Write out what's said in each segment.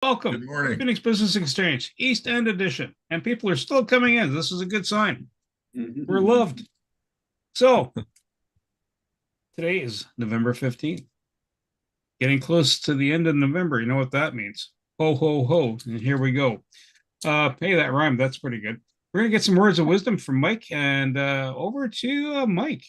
Welcome Good to morning. Phoenix Business Exchange, East End Edition. And people are still coming in. This is a good sign. We're loved. So today is November 15th. Getting close to the end of November. You know what that means. Ho, ho, ho. And here we go. Hey, that rhyme. That's pretty good. We're going to get some words of wisdom from Mike and over to Mike.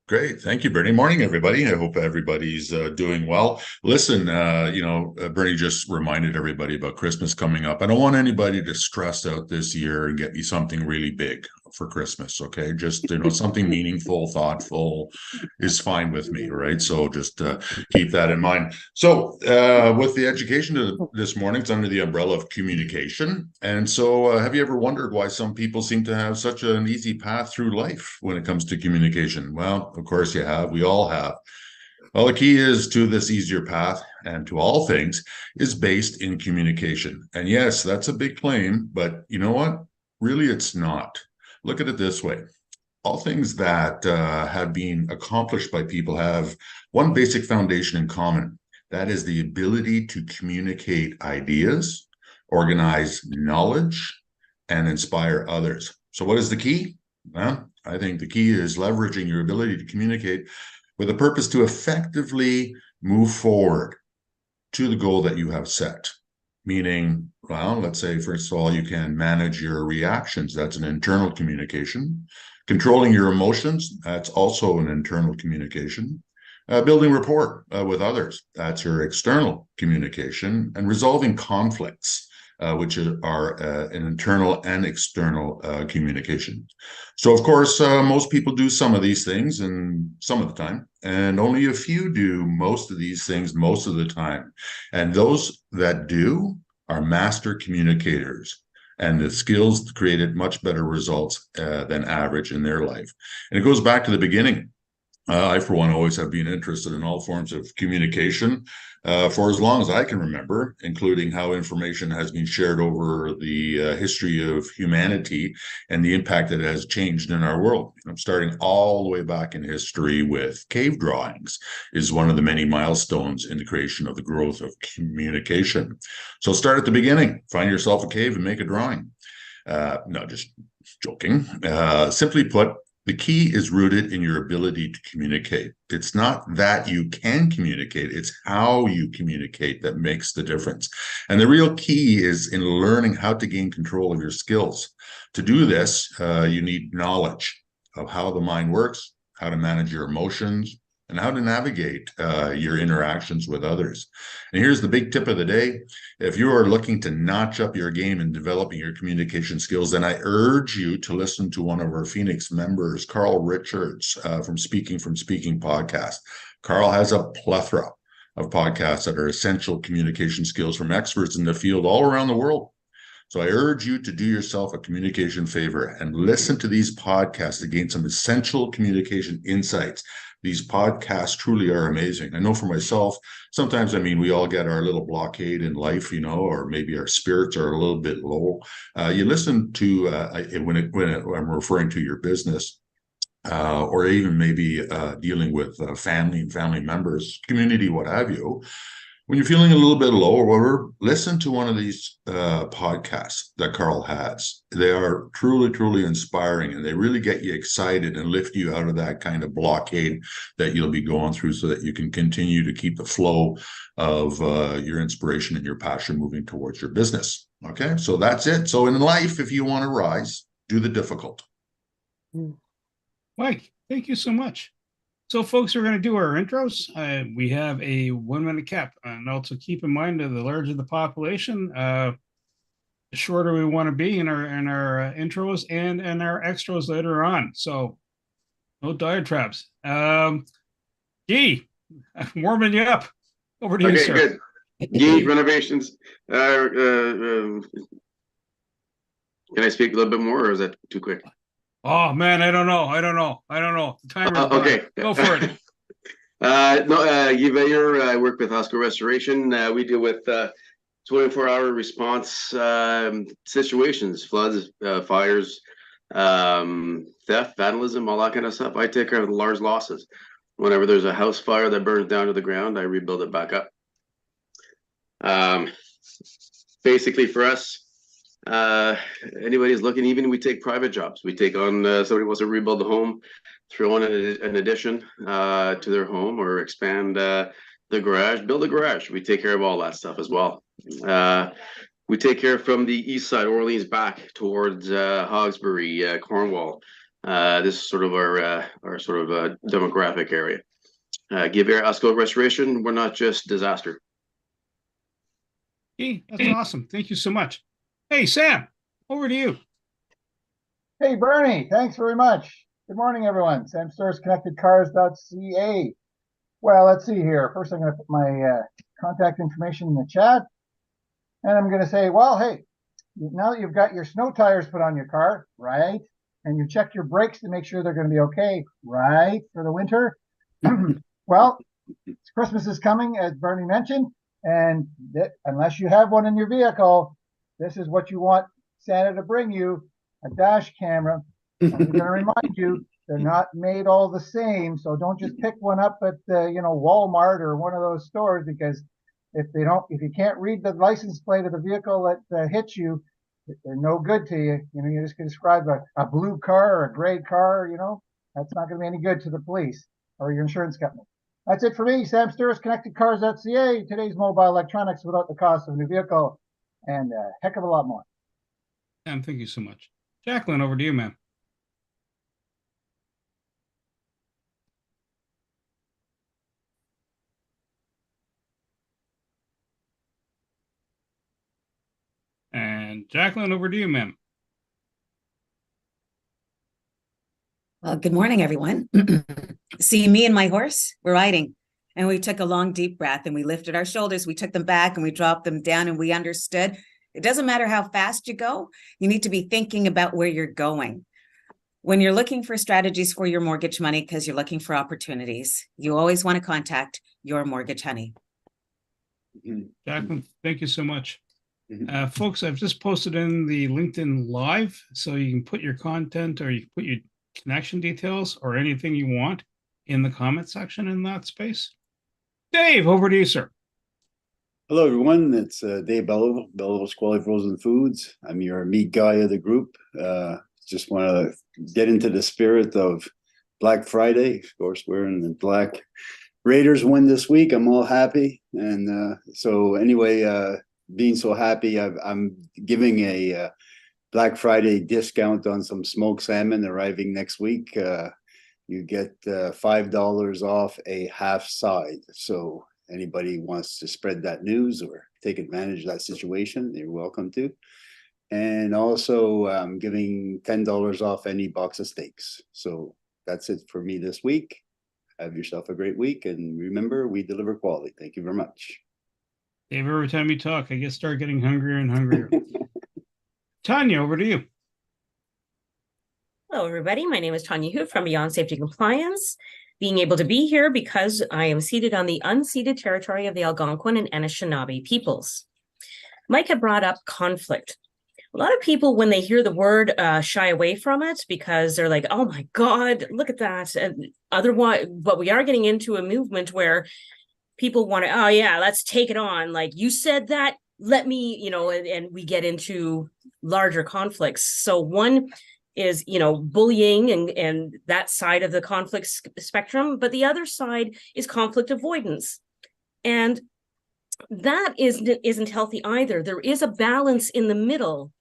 Great. Thank you, Bernie. Morning, everybody. I hope everybody's doing well. Listen, Bernie just reminded everybody about Christmas coming up. I don't want anybody to stress out this year and get me something really big for Christmas. Okay. Just, something meaningful, thoughtful is fine with me. Right. So just keep that in mind. So with the education this morning, it's under the umbrella of communication. And so have you ever wondered why some people seem to have such an easy path through life when it comes to communication? Well, of course you have. We all have. Well, the key is to this easier path and to all things is based in communication. And yes, that's a big claim, but you know what? Really, it's not. Look at it this way. All things that have been accomplished by people have one basic foundation in common. That is the ability to communicate ideas, organize knowledge, and inspire others. So, what is the key? Well, I think the key is leveraging your ability to communicate with a purpose to effectively move forward to the goal that you have set. Meaning, well, let's say, first of all, you can manage your reactions. That's an internal communication. Controlling your emotions, that's also an internal communication. Building rapport with others, that's your external communication. And resolving conflicts, which are an internal and external communication. So, of course, most people do some of these things and some of the time, and only a few do most of these things most of the time. And those that do are master communicators. And the skills created much better results than average in their life. And it goes back to the beginning. I, for one, always have been interested in all forms of communication for as long as I can remember, including how information has been shared over the history of humanity and the impact that it has changed in our world. I'm starting all the way back in history with cave drawings is one of the many milestones in the creation of the growth of communication. So start at the beginning, find yourself a cave and make a drawing. No, just joking. Simply put, the key is rooted in your ability to communicate. It's not that you can communicate, it's how you communicate that makes the difference. And the real key is in learning how to gain control of your skills. To do this, you need knowledge of how the mind works, how to manage your emotions, and how to navigate your interactions with others. And here's the big tip of the day. If you are looking to notch up your game in developing your communication skills, then I urge you to listen to one of our Phoenix members, Carl Richards from Speaking podcast. Carl has a plethora of podcasts that are essential communication skills from experts in the field all around the world. So I urge you to do yourself a communication favor and listen to these podcasts to gain some essential communication insights. These podcasts truly are amazing. I know for myself, sometimes, we all get our little blockade in life, or maybe our spirits are a little bit low. You listen to, I'm referring to your business, or even maybe dealing with family and family members, community, what have you. When you're feeling a little bit low or whatever, listen to one of these podcasts that Carl has. They are truly, truly inspiring, and they really get you excited and lift you out of that kind of blockade that you'll be going through so that you can continue to keep the flow of your inspiration and your passion moving towards your business. Okay, so that's it. So in life, if you want to rise, do the difficult. Mike, thank you so much. So, folks, we're going to do our intros. We have a 1 minute cap, and also keep in mind that the larger the population, the shorter we want to be in our intros and our extras later on. So, no diatribes. Gee, I'm warming you up. Over to you, Okay, sir. good. Gee, renovations. Can I speak a little bit more, or is that too quick? Oh man, I don't know. The timer's Okay. Go for it. No, Guy Veyer, I work with Husker Restoration. We deal with 24-hour response situations, floods, fires, theft, vandalism, all that kind of stuff. I take care of the large losses. Whenever there's a house fire that burns down to the ground, I rebuild it back up. basically for us, anybody's looking, even we take private jobs. We take on somebody wants to rebuild the home, throw on an addition to their home or expand the garage, build a garage. We take care of all that stuff as well. We take care from the east side, Orleans back towards Hawkesbury, Cornwall. This is sort of our sort of demographic area. Give Air Usco Restoration. We're not just disaster. Hey, that's awesome. Thank you so much. Hey, Sam, over to you. Hey, Bernie, thanks very much. Good morning, everyone. Sam Stores, ConnectedCars.ca. Well, let's see here. First, I'm going to put my contact information in the chat. And I'm going to say, well, hey, now that you've got your snow tires put on your car, right? And you check your brakes to make sure they're going to be okay, right, for the winter. Well, Christmas is coming, as Bernie mentioned. And unless you have one in your vehicle, this is what you want Santa to bring you, a dash camera. I'm going to remind you, they're not made all the same. So don't just pick one up at, Walmart or one of those stores, because if you can't read the license plate of the vehicle that hits you, they're no good to you. You're just going to describe a blue car or a gray car, that's not going to be any good to the police or your insurance company. That's it for me. Sam Sturris, ConnectedCars.ca. Today's mobile electronics without the cost of a new vehicle, and a heck of a lot more. Sam, thank you so much. Jacqueline, over to you, ma'am. And Jacqueline, over to you, ma'am. Well, good morning, everyone. See, me and my horse, we're riding. And we took a long, deep breath and we lifted our shoulders. We took them back and we dropped them down, and we understood it doesn't matter how fast you go. You need to be thinking about where you're going. When you're looking for strategies for your mortgage money, because you're looking for opportunities, you always want to contact your mortgage honey. Jacqueline, thank you so much. Folks, I've just posted in the LinkedIn Live, so you can put your content or you can put your connection details or anything you want in the comment section in that space. Dave, over to you, sir. Hello, everyone. It's Dave Bellows, Quality Frozen Foods. I'm your meat guy of the group. Just want to get into the spirit of Black Friday. Of course, we're in the black. Raiders win this week. I'm all happy. And so anyway, being so happy, I'm giving a Black Friday discount on some smoked salmon arriving next week. You get $5 off a half side. So anybody wants to spread that news or take advantage of that situation, you're welcome to. And also I'm giving $10 off any box of steaks. So that's it for me this week. Have yourself a great week. And remember, we deliver quality. Thank you very much. Dave, every time you talk, I start getting hungrier and hungrier. Tanya, over to you. Hello, everybody. My name is Tanya Hu from Beyond Safety Compliance. Being able to be here because I am seated on the unceded territory of the Algonquin and Anishinaabe peoples. Mike had brought up conflict. A lot of people, when they hear the word, shy away from it because they're like, oh my God, look at that. And otherwise, but we are getting into a movement where people want to, oh yeah, let's take it on. Like you said that, let me, and we get into larger conflicts. So one is, bullying and that side of the conflict spectrum, but the other side is conflict avoidance. And that isn't healthy either. There is a balance in the middle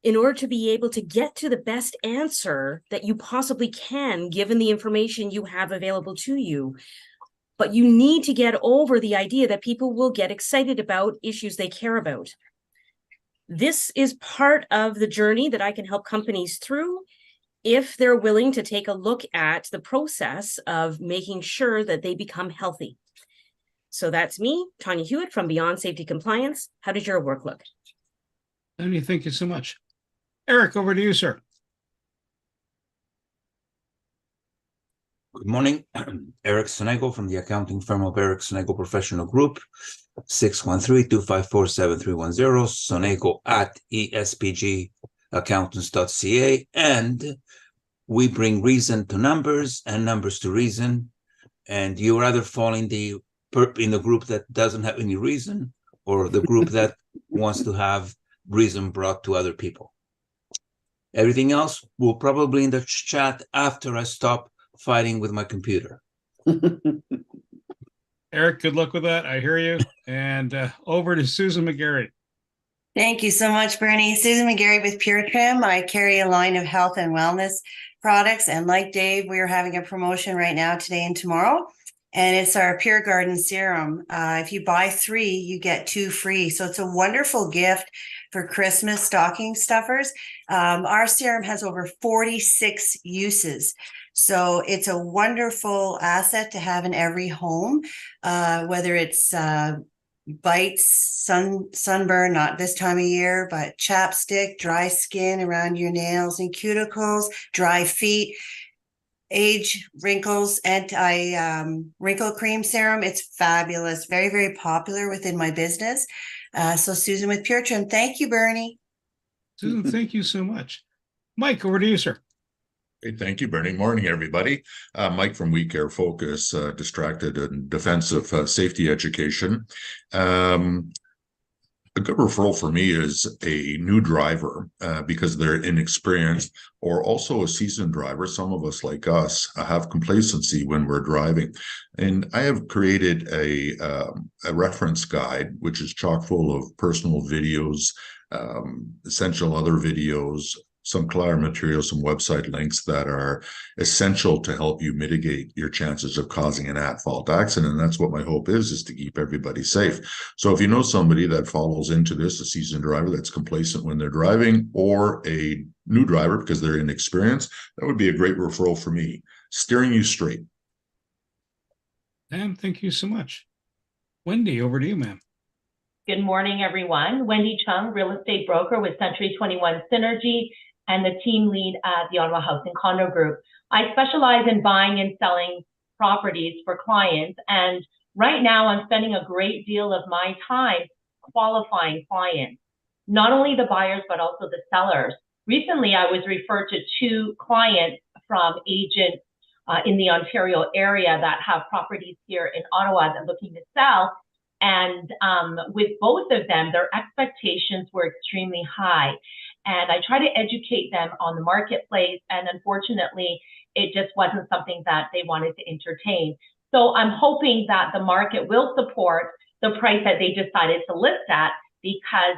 in order to be able to get to the best answer that you possibly can, given the information you have available to you. But you need to get over the idea that people will get excited about issues they care about. This is part of the journey that I can help companies through if they're willing to take a look at the process of making sure that they become healthy. So that's me, Tanya Hewitt from Beyond Safety Compliance. How does your work look? Tanya, thank you so much. Eric, over to you, sir. Good morning. Eric Sonego from the accounting firm of Eric Sonego Professional Group, 613-254-7310, Sonego at espgaccountants.ca. And we bring reason to numbers and numbers to reason. And you rather fall in the group that doesn't have any reason, or the group that wants to have reason brought to other people. Everything else will probably in the chat after I stop fighting with my computer. Eric, good luck with that. I hear you. And over to Susan McGarry. Thank you so much, Bernie. Susan McGarry with Pure Trim. I carry a line of health and wellness products. And like Dave, we're having a promotion right now, today and tomorrow. And it's our Pure Garden Serum. If you buy 3, you get 2 free. So it's a wonderful gift for Christmas stocking stuffers. Our serum has over 46 uses. So it's a wonderful asset to have in every home, whether it's bites, sunburn, not this time of year, but chapstick, dry skin around your nails and cuticles, dry feet, age, wrinkles, wrinkle cream serum. It's fabulous. Very, very popular within my business. So Susan with Pure Trim. Thank you, Bernie. Susan, thank you so much. Mike, over to you, sir. Great, thank you, Bernie. Morning, everybody. Mike from We Care Focus, Distracted and Defensive Safety Education. A good referral for me is a new driver because they're inexperienced, or also a seasoned driver. Some of us, like us, have complacency when we're driving. And I have created a reference guide, which is chock full of personal videos, essential other videos, some collateral material, some website links that are essential to help you mitigate your chances of causing an at-fault accident. And that's what my hope is to keep everybody safe. So if you know somebody that follows into this, a seasoned driver that's complacent when they're driving, or a new driver because they're inexperienced, that would be a great referral for me. Steering you straight. And thank you so much. Wendy, over to you, ma'am. Good morning, everyone. Wendy Chung, real estate broker with Century 21 Synergy and the team lead at the Ottawa House and Condo Group. I specialize in buying and selling properties for clients. And right now I'm spending a great deal of my time qualifying clients, not only the buyers, but also the sellers. Recently, I was referred to 2 clients from agents in the Ontario area that have properties here in Ottawa that are looking to sell. And with both of them, their expectations were extremely high. And I try to educate them on the marketplace. And unfortunately, it just wasn't something that they wanted to entertain. So I'm hoping that the market will support the price that they decided to list at, because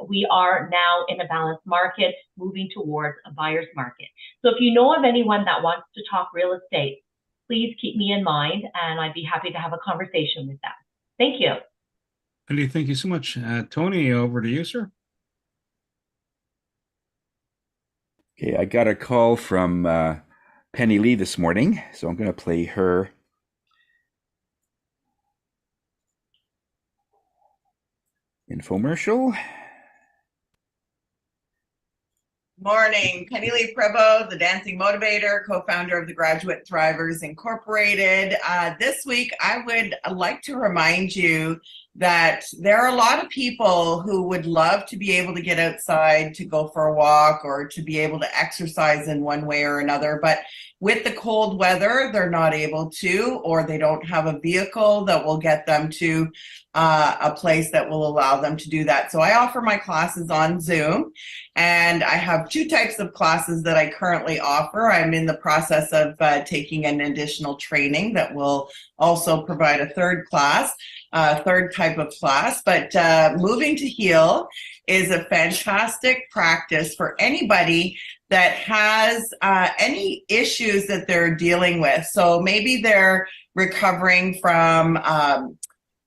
we are now in a balanced market moving towards a buyer's market. So if you know of anyone that wants to talk real estate, please keep me in mind, and I'd be happy to have a conversation with them. Thank you. Wendy, thank you so much. Tony, over to you, sir. Okay, I got a call from Penny Lee this morning, so I'm going to play her infomercial. Morning, Penny Lee Prevost, the Dancing Motivator, co-founder of the Graduate Thrivers Incorporated. This week, I would like to remind you that there are a lot of people who would love to be able to get outside to go for a walk or to be able to exercise in one way or another, but with the cold weather, they're not able to, or they don't have a vehicle that will get them to a place that will allow them to do that. So I offer my classes on Zoom, and I have 2 types of classes that I currently offer. I'm in the process of taking an additional training that will also provide a third type of class. But Moving to Heal is a fantastic practice for anybody that has any issues that they're dealing with. So maybe they're recovering from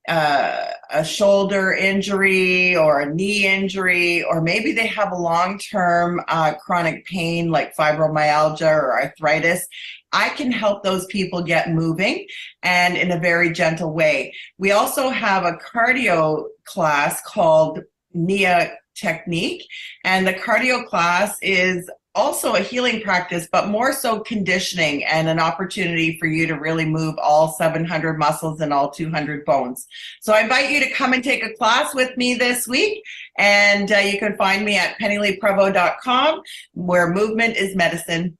a shoulder injury or a knee injury, or maybe they have a long-term chronic pain like fibromyalgia or arthritis. I can help those people get moving, and in a very gentle way. We also have a cardio class called Nia Technique, and the cardio class is also a healing practice, but more so conditioning and an opportunity for you to really move all 700 muscles and all 200 bones. So I invite you to come and take a class with me this week, and you can find me at pennyleeprevost.com, where movement is medicine.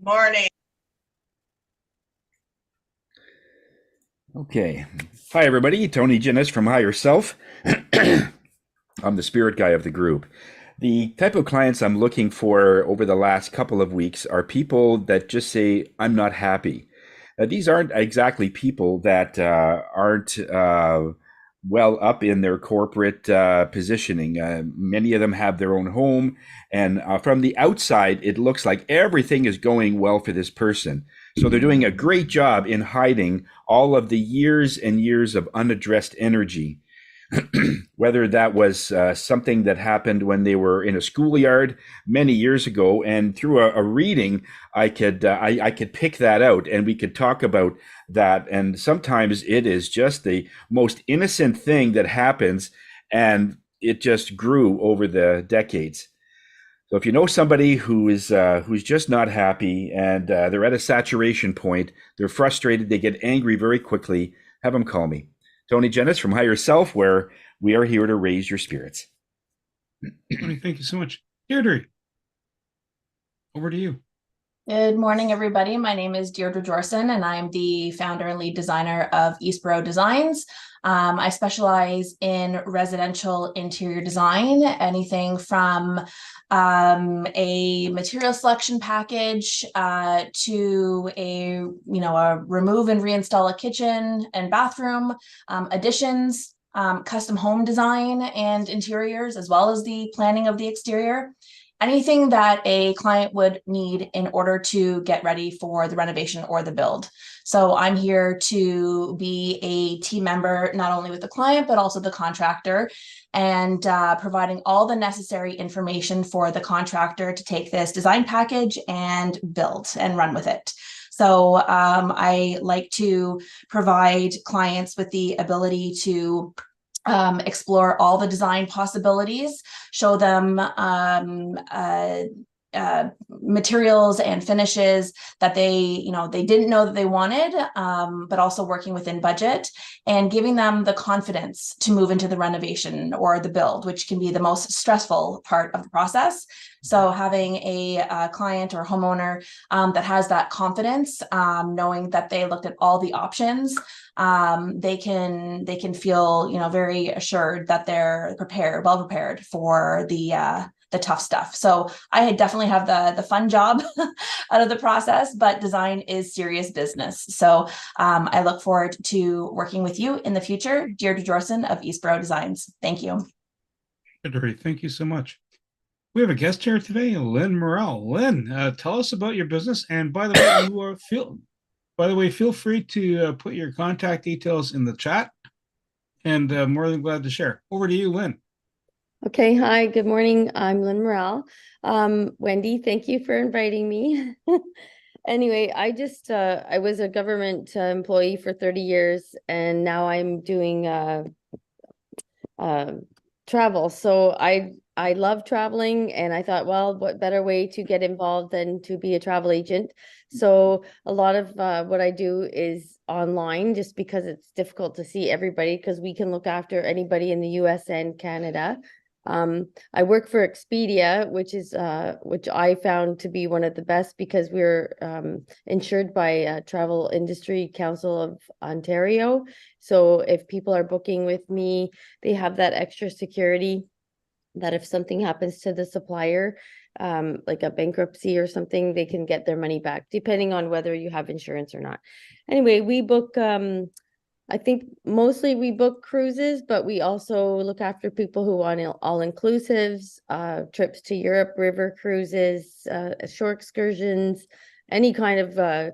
Morning. Okay. Hi, everybody. Tony Ginnis from Higher Self. I'm the spirit guy of the group. The type of clients I'm looking for over the last couple of weeks are people that just say, I'm not happy. These aren't exactly people that aren't well up in their corporate positioning. Many of them have their own home, and from the outside, it looks like everything is going well for this person. So they're doing a great job in hiding all of the years and years of unaddressed energy. Whether that was something that happened when they were in a schoolyard many years ago, and through a reading, I could pick that out, and we could talk about that. And sometimes it is just the most innocent thing that happens, and it just grew over the decades. So if you know somebody who's just not happy, and they're at a saturation point, they're frustrated, they get angry very quickly, have them call me. Tony Jennis from Higher Self, where we are here to raise your spirits. Tony, thank you so much. Deirdre, over to you. Good morning, everybody. My name is Deirdre Jorson, and I'm the founder and lead designer of Eastboro Designs. I specialize in residential interior design, anything from a material selection package to a remove and reinstall a kitchen and bathroom, additions, custom home design and interiors, as well as the planning of the exterior. Anything that a client would need in order to get ready for the renovation or the build. So I'm here to be a team member, not only with the client, but also the contractor, and providing all the necessary information for the contractor to take this design package and build and run with it. So I like to provide clients with the ability to explore all the design possibilities, show them materials and finishes that they didn't know that they wanted, but also working within budget and giving them the confidence to move into the renovation or the build, which can be the most stressful part of the process. So having a client or homeowner that has that confidence, knowing that they looked at all the options, they can feel very assured that they're well prepared for the tough stuff. So I definitely have the fun job out of the process, but design is serious business. So I look forward to working with you in the future. Deirdre Jorson of Eastboro Designs. Thank you. Deirdre, thank you so much. We have a guest here today, Lynn Morrell. Lynn, tell us about your business. And by the way, feel free to put your contact details in the chat, and more than glad to share. Over to you, Lynn. Okay, hi, good morning. I'm Lynn Morrell. Wendy, thank you for inviting me. Anyway, I was a government employee for 30 years, and now I'm doing travel. So I love traveling, and I thought, well, what better way to get involved than to be a travel agent? So a lot of what I do is online, just because it's difficult to see everybody, because we can look after anybody in the US and Canada. I work for Expedia, which I found to be one of the best, because we're insured by Travel Industry Council of Ontario. So if people are booking with me, they have that extra security that if something happens to the supplier, like a bankruptcy or something, they can get their money back, depending on whether you have insurance or not. Anyway, we book, I think mostly we book cruises, but we also look after people who want all-inclusives, trips to Europe, river cruises, shore excursions, any kind of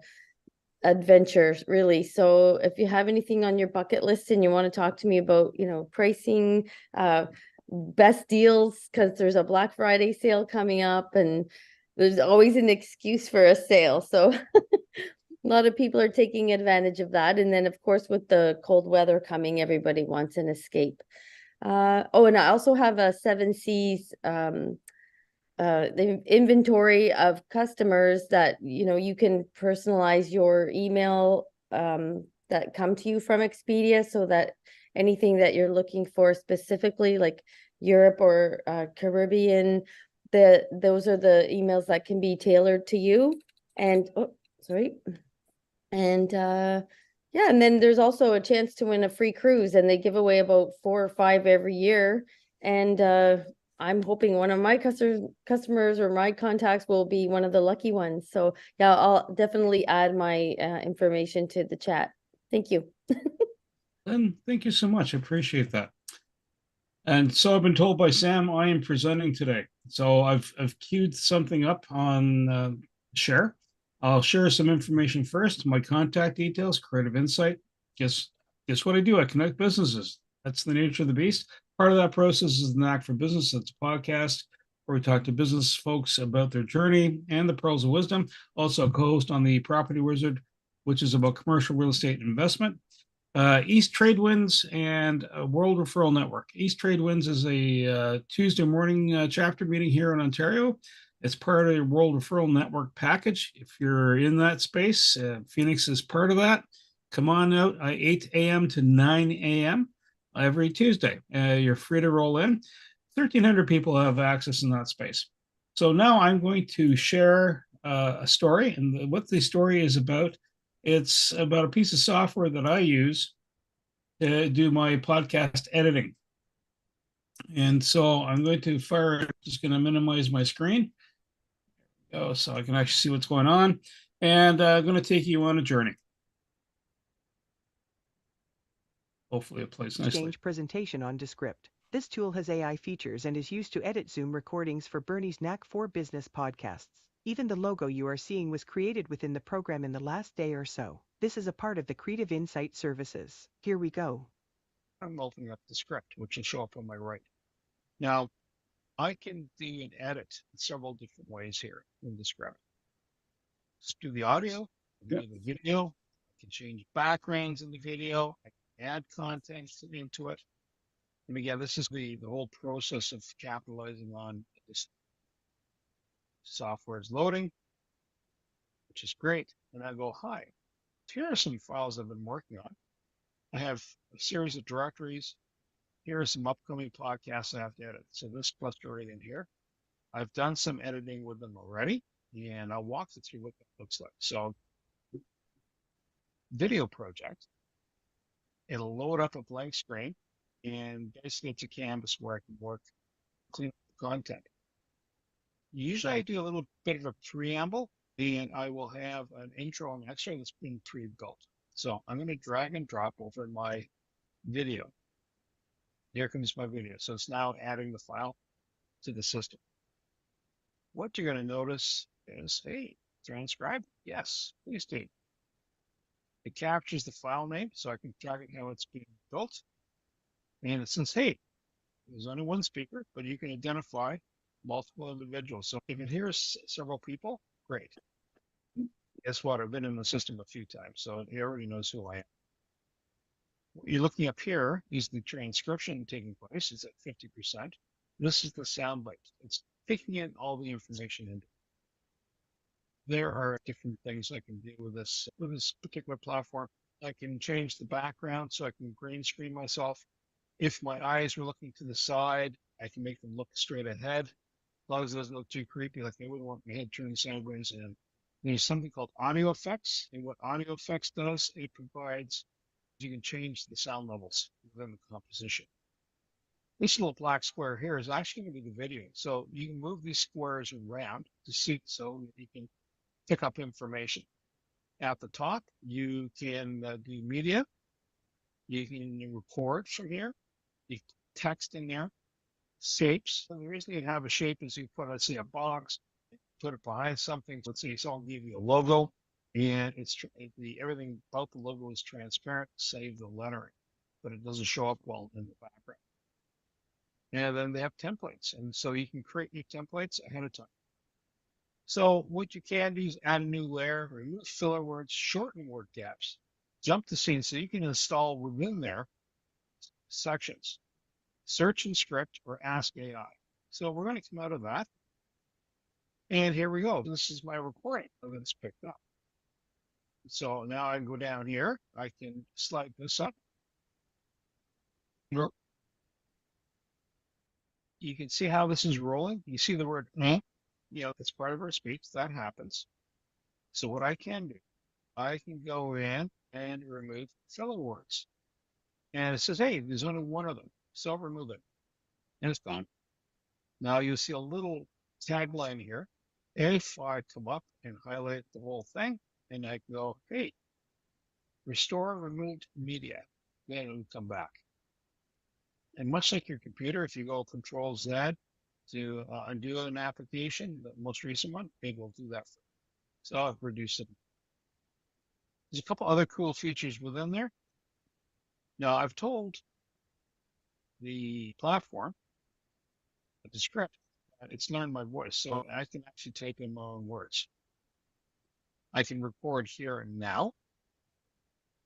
adventure, really. So if you have anything on your bucket list and you want to talk to me about, pricing, best deals, because there's a Black Friday sale coming up, and there's always an excuse for a sale. So a lot of people are taking advantage of that. And then, of course, with the cold weather coming, everybody wants an escape. Oh, and I also have a 7 Cs, the inventory of customers that, you can personalize your email that come to you from Expedia, so that anything that you're looking for specifically, like Europe or Caribbean, those are the emails that can be tailored to you. And, oh, sorry. And Yeah, and then there's also a chance to win a free cruise, and they give away about 4 or 5 every year. And I'm hoping one of my customers or my contacts will be one of the lucky ones. So yeah, I'll definitely add my information to the chat. Thank you. Then thank you so much. I appreciate that. And so I've been told by Sam I am presenting today. So I've queued something up on share. I'll share some information first. My contact details, creative insight. Guess what I do? I connect businesses. That's the nature of the beast. Part of that process is the Knack for Business. That's a podcast where we talk to business folks about their journey and the pearls of wisdom. Also, co-host on the Property Wizard, which is about commercial real estate investment. East Trade Winds and World Referral Network. East Trade Winds is a Tuesday morning chapter meeting here in Ontario. It's part of the World Referral Network package. If you're in that space, Phoenix is part of that. Come on out 8 a.m. to 9 a.m. every Tuesday. You're free to roll in. 1,300 people have access in that space. So now I'm going to share a story, and what the story is about. It's about a piece of software that I use to do my podcast editing. And so I'm going to just going to minimize my screen. So I can actually see what's going on. And I'm going to take you on a journey. Hopefully it plays nicely. Exchange presentation on Descript. This tool has AI features and is used to edit Zoom recordings for Bernie's Knack for Business podcasts. Even the logo you are seeing was created within the program in the last day or so. This is a part of the Creative Insight services. Here we go. I'm opening up the script, which will show up on my right. Now, I can do an edit in several different ways here in the script. Let's do the audio, do the video. I can change backgrounds in the video. I can add content into it. And again, this is the whole process of capitalizing on this. Software is loading, which is great. And I go, hi, here are some files I've been working on. I have a series of directories. Here are some upcoming podcasts I have to edit. So this cluster right in here. I've done some editing with them already, and I'll walk you through what that looks like. So video project, it'll load up a blank screen, and basically it's a canvas where I can work, clean up the content. Usually I do a little bit of a preamble, and I will have an intro and extra that's been pre-built. So I'm going to drag and drop over my video. Here comes my video. So it's now adding the file to the system. What you're going to notice is, hey, transcribe? Yes, please do. It captures the file name, so I can track it how it's being built. And it says, hey, there's only one speaker, but you can identify multiple individuals. So if it hears several people, great. Guess what? I've been in the system a few times, so it already knows who I am. What you're looking up here is the transcription taking place. It's at 50%. This is the soundbite. It's taking in all the information in. There are different things I can do with this particular platform. I can change the background so I can green screen myself. If my eyes were looking to the side, I can make them look straight ahead. As long as it doesn't look too creepy, like I wouldn't want my head turning sideways. And there's something called audio effects. And what audio effects does, it provides, you can change the sound levels within the composition. This little black square here is actually going to be the video. So you can move these squares around to see so you can pick up information. At the top, you can do media. You can record from here. You can text in there. Shapes. So the reason you have a shape is you put, let's say, a box, put it behind something. Let's say someone give you a logo, and it's everything about the logo is transparent, save the lettering, but it doesn't show up well in the background. And then they have templates, and so you can create your templates ahead of time. So what you can do is add a new layer, remove filler words, shorten word gaps, jump the scene, so you can install within there sections. Search and script or ask AI. So we're going to come out of that. And here we go. This is my recording of it's picked up. So now I can go down here. I can slide this up. You can see how this is rolling. You see the word, it's part of our speech. That happens. So what I can do, I can go in and remove filler words. And it says, hey, there's only one of them, so I'll remove it. And it's gone. Now you see a little tagline here. If I come up and highlight the whole thing, and I go, hey, restore removed media, then it'll come back. And much like your computer, if you go Control Z to undo an application, the most recent one, it will do that for you. So I've reduced it. There's a couple other cool features within there. Now I've told the platform, the script, that it's learned my voice, so I can actually type in my own words. I can record here and now.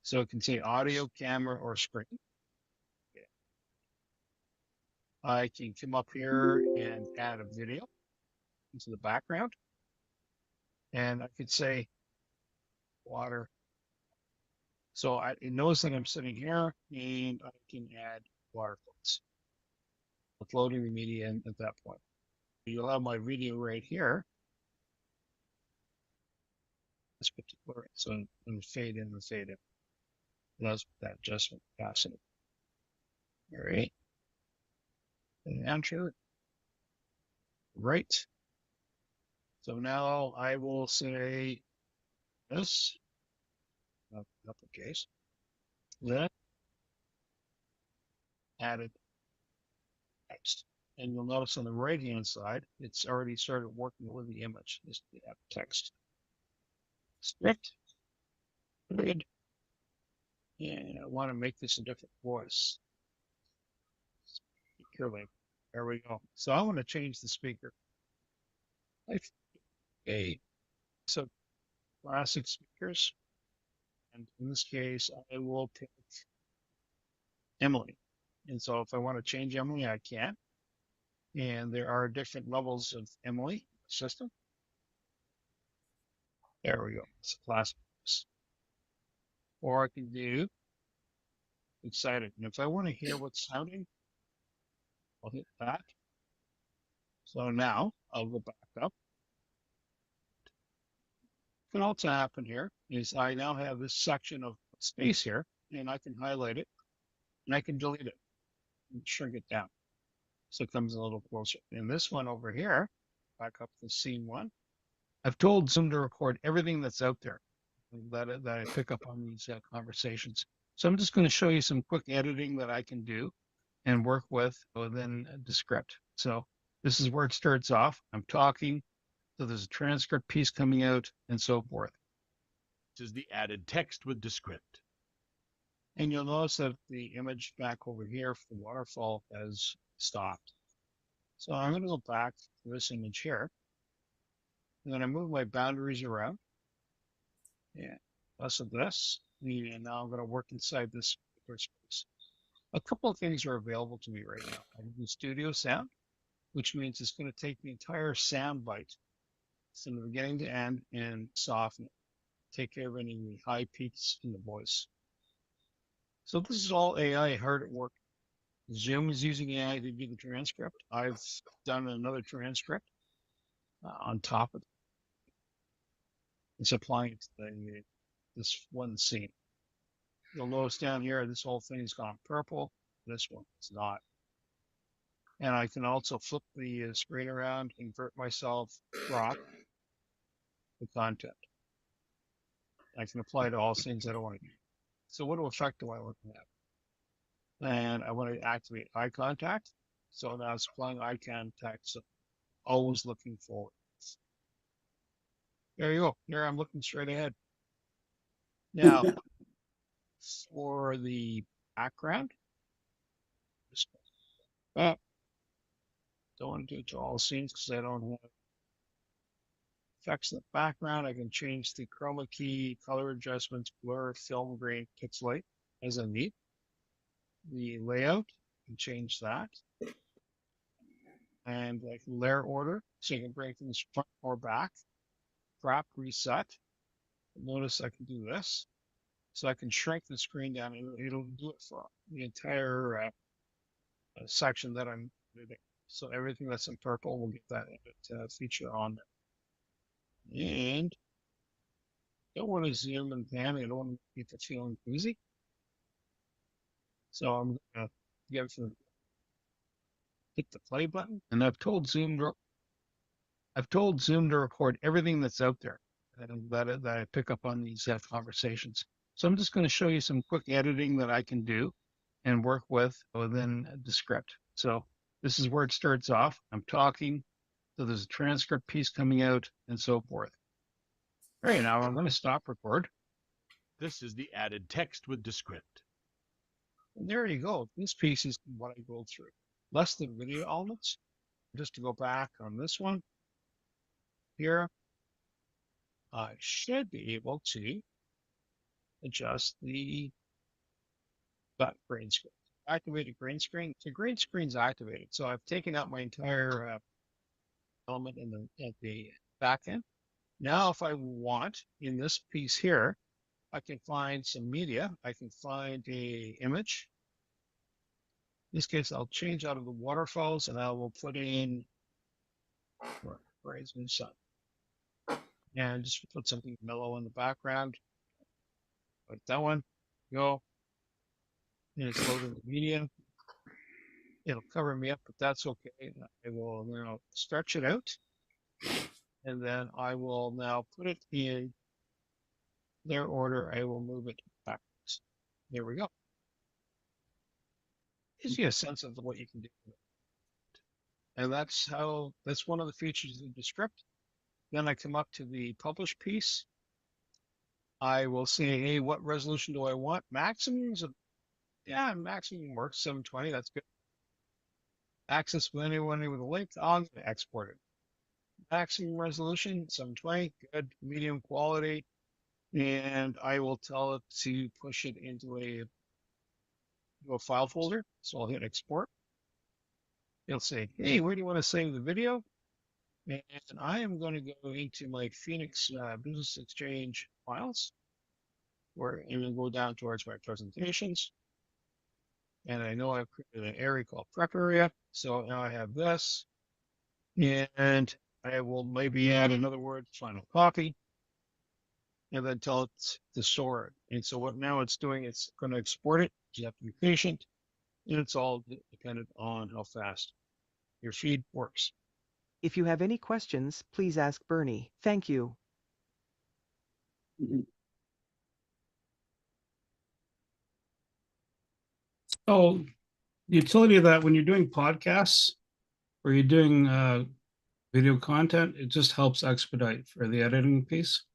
So it can say audio, camera, or screen. I can come up here and add a video into the background. And I could say water. So it knows that I'm sitting here and I can add waterfalls. Uploading the media in at that point. You'll have my video right here. This particular, so I'm going to fade in and fade in. That's that adjustment capacity. All right. And down to it. Right. So now I will say this. Uppercase. Then added text. And you'll notice on the right hand side, it's already started working with the image. This text. Script. Period. And I want to make this a different voice. Speaker. There we go. So I want to change the speaker. Okay. So classic speakers. And in this case, I will pick Emily. And so if I want to change Emily, I can. And there are different levels of Emily system. There we go. It's a classic. Or I can do excited. And if I want to hear what's sounding, I'll hit that. So now I'll go back up. What can also happen here is I now have this section of space here, and I can highlight it, and I can delete it and shrink it down. So it comes a little closer. And this one over here, back up to scene one, I've told Zoom to record everything that's out there that I pick up on these conversations. So I'm just going to show you some quick editing that I can do and work with within the script. So this is where it starts off. I'm talking. So there's a transcript piece coming out and so forth. This is the added text with Descript. And you'll notice that the image back over here for the waterfall has stopped. So I'm going to go back to this image here. And then I move my boundaries around. Yeah, less of this. And now I'm going to work inside this particular space. A couple of things are available to me right now. I can do studio sound, which means it's going to take the entire sound bite from the beginning to end and soften it. Take care of any high peaks in the voice. So this is all AI hard at work. Zoom is using AI to do the transcript. I've done another transcript on top of it. It's applying it to this one scene. You'll notice down here, this whole thing has gone purple. This one is not. And I can also flip the screen around, invert myself, crop the content. I can apply to all scenes I don't want to do. So what effect do I want to have? And I want to activate eye contact. So now it's applying eye contact, so always looking forward. There you go. Here I'm looking straight ahead. Now, for the background, just don't want to do it to all scenes because I don't have effects in the background. I can change the chroma key, color adjustments, blur, film grain, pixelate as I need. The layout, I can change that. And I can layer order, so you can bring things front or back. Crop, reset. Notice I can do this. So I can shrink the screen down and it'll do it for the entire section that I'm editing. So everything that's in purple will get that edit feature on there. And don't want to zoom and pan. I don't want to get the feeling queasy. So I'm gonna give some hit the play button, and I've told Zoom to record everything that's out there that I pick up on these conversations. So I'm just going to show you some quick editing that I can do and work with within the script. So this is where it starts off. I'm talking, so there's a transcript piece coming out and so forth. All right, now I'm going to stop record. This is the added text with Descript. And there you go. This piece is what I go through. Less than video elements. Just to go back on this one here, I should be able to adjust the green screen. Activated green screen. The green screen's activated. So I've taken out my entire element at the back end. Now, if I want, in this piece here, I can find some media. I can find a image. In this case, I'll change out of the waterfalls and I will put in Rising Sun. And just put something mellow in the background. Like that one. Go. And it's loading the media. It'll cover me up, but that's okay. I will now stretch it out. And then I will now put it in their order. I will move it backwards. There we go. Gives you a sense of what you can do. And that's one of the features of the script. Then I come up to the publish piece. I will say, hey, what resolution do I want? Maximum works, 720, that's good. Access with anyone with a link, I'm going to export it. Maximum resolution, 720, good. Medium quality, and I will tell it to push it into a file folder. So I'll hit export. It'll say, hey, where do you want to save the video? And I am going to go into my Phoenix Business Exchange files, where I'm going to go down towards my presentations. And I know I've created an area called prep area. So now I have this, and I will maybe add another word, final copy, and then tell it to store it. And so what now it's doing, it's going to export it. You have to be patient, and it's all dependent on how fast your feed works. If you have any questions, please ask Bernie. Thank you. So the utility of that when you're doing podcasts or you're doing video content, it just helps expedite for the editing piece.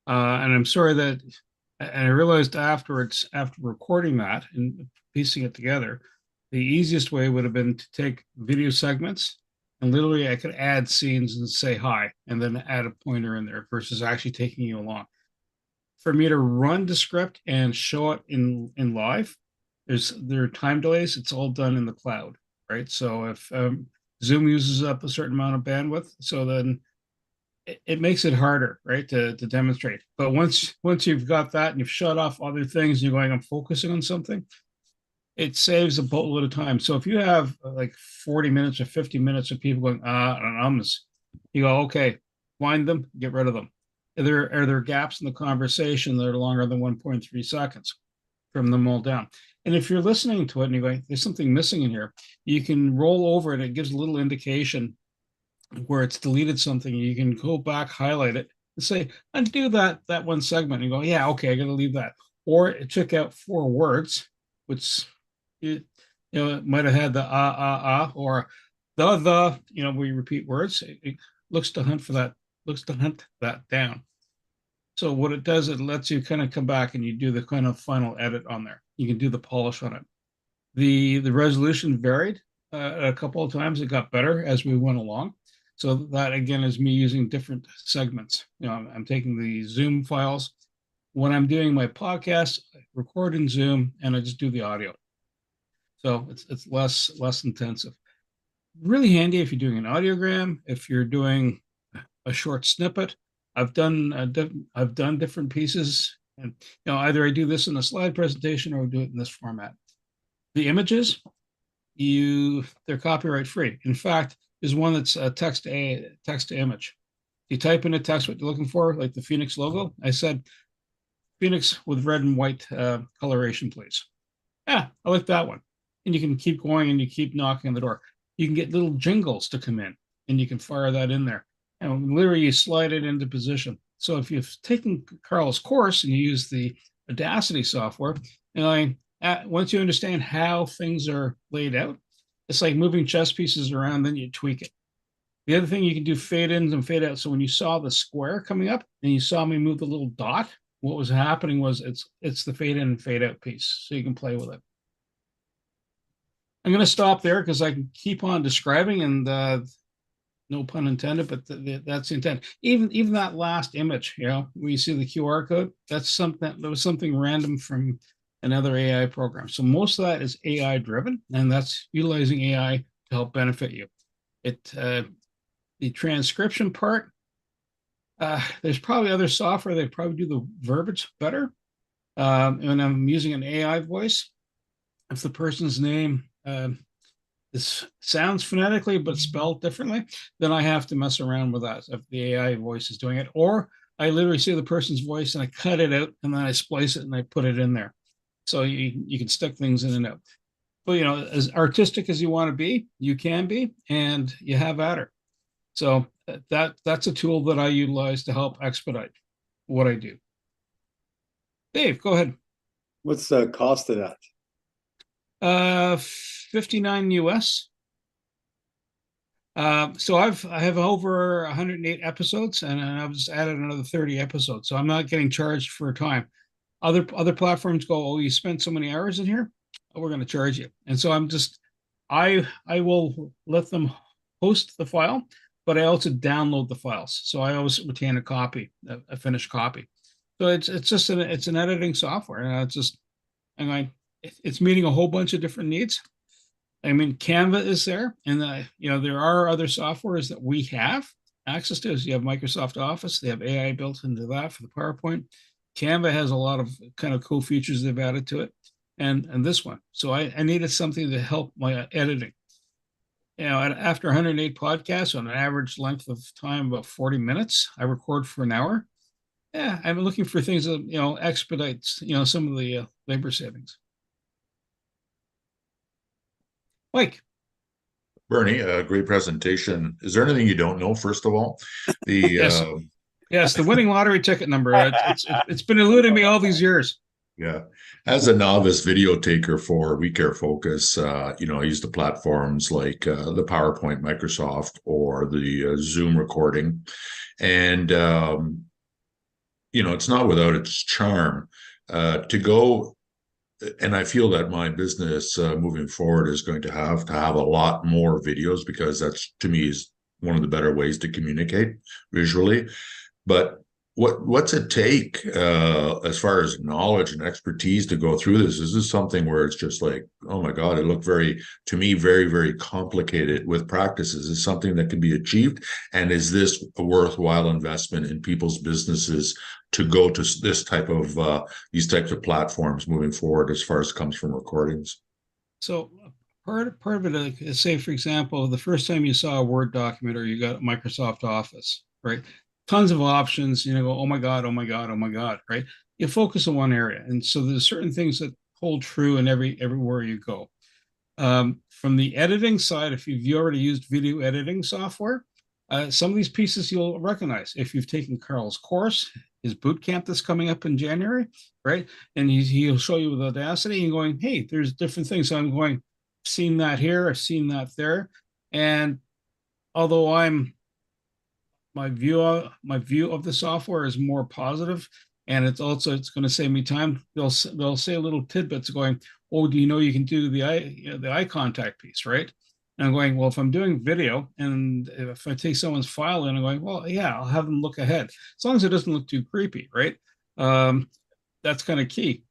And I'm sorry that, and I realized afterwards, after recording that and piecing it together, the easiest way would have been to take video segments and literally I could add scenes and say hi, and then add a pointer in there versus actually taking you along. For me to run the script and show it in live, there are time delays. It's all done in the cloud, right? So if Zoom uses up a certain amount of bandwidth, so then it makes it harder, right, to demonstrate. But once you've got that and you've shut off other things and you're going, I'm focusing on something, it saves a boatload of time. So if you have like 40 minutes or 50 minutes of people going, anonymous, you go, okay, find them, get rid of them. Are there gaps in the conversation that are longer than 1.3 seconds? Trim them all down. And if you're listening to it and you're going, there's something missing in here, you can roll over it. It gives a little indication where it's deleted something. You can go back, highlight it, and say, undo that one segment. And you go, yeah, okay, I got to leave that. Or it took out 4 words, which it might have had the or the we repeat words. It looks to hunt that down. So what it does, it lets you kind of come back and you do the kind of final edit on there. You can do the polish on it. The resolution varied a couple of times. It got better as we went along. So that again is me using different segments. I'm taking the Zoom files. When I'm doing my podcast, I record in Zoom and I just do the audio. So it's less intensive. Really handy if you're doing an audiogram, if you're doing a short snippet. I've done different pieces, and either I do this in a slide presentation or I do it in this format. The images, they're copyright free. In fact, there's one that's a text to image. You type in a text what you're looking for, like the Phoenix logo. I said, Phoenix with red and white coloration, please. Yeah, I like that one. And you can keep going and you keep knocking on the door. You can get little jingles to come in and you can fire that in there. And literally you slide it into position. So if you've taken Carl's course and you use the Audacity software, once you understand how things are laid out, it's like moving chess pieces around, then you tweak it. The other thing, you can do fade ins and fade out. So when you saw the square coming up and you saw me move the little dot, what was happening was it's the fade in and fade out piece. So you can play with it. I'm going to stop there because I can keep on describing, and no pun intended, but that's the intent. Even that last image, where you see the QR code, that was something random from another AI program. So most of that is AI driven, and that's utilizing AI to help benefit you. The transcription part, there's probably other software that probably do the verbiage better. And I'm using an AI voice. If the person's name sounds phonetically but spelled differently, then I have to mess around with that if the AI voice is doing it. Or I literally see the person's voice and I cut it out and then I splice it and I put it in there. So you can stick things in and out. But as artistic as you want to be, you can be, and you have at her. So that's a tool that I utilize to help expedite what I do. Dave, go ahead. What's the cost of that? $59 US. So I have over 108 episodes, and I've just added another 30 episodes. So I'm not getting charged for time. Other platforms go, oh, you spent so many hours in here, we're going to charge you. And so I will let them host the file, but I also download the files. So I always retain a copy, a finished copy. So it's just it's an editing software, and it's meeting a whole bunch of different needs. I mean, Canva is there, and there are other softwares that we have access to. So you have Microsoft Office; they have AI built into that for the PowerPoint. Canva has a lot of kind of cool features they've added to it, and this one. So I needed something to help my editing. After 108 podcasts on an average length of time about 40 minutes, I record for an hour. Yeah, I'm looking for things that expedites some of the labor savings. Mike. Bernie, great presentation. Is there anything you don't know, first of all? Yes, the winning lottery ticket number. It's been eluding me all these years. Yeah. As a novice video taker for We Care Focus, I use the platforms like the PowerPoint, Microsoft, or the Zoom recording. And, it's not without its charm to go. And I feel that my business moving forward is going to have a lot more videos, because that's, to me, is one of the better ways to communicate visually. But what's it take as far as knowledge and expertise to go through this? Is this something where it's just like, oh my God, it looked very, very complicated with practice? Is this something that can be achieved? And is this a worthwhile investment in people's businesses to go to this type of these types of platforms moving forward as far as comes from recordings? So part of it is, say, for example, the first time you saw a Word document or you got Microsoft Office, right? Tons of options, go, oh my God, right? You focus on one area. And so there's certain things that hold true in everywhere you go. From the editing side, if you've already used video editing software, some of these pieces you'll recognize. If you've taken Carl's course, his boot camp that's coming up in January, right? And he'll show you with Audacity and going, hey, there's different things. So I'm going, I've seen that here, I've seen that there. And although my view of the software is more positive, and it's going to save me time. They'll say little tidbits going, oh, do you know you can do the eye contact piece, right? And I'm going, well, if I'm doing video and if I take someone's file in, I'm going, well, yeah, I'll have them look ahead as long as it doesn't look too creepy, right? That's kind of key.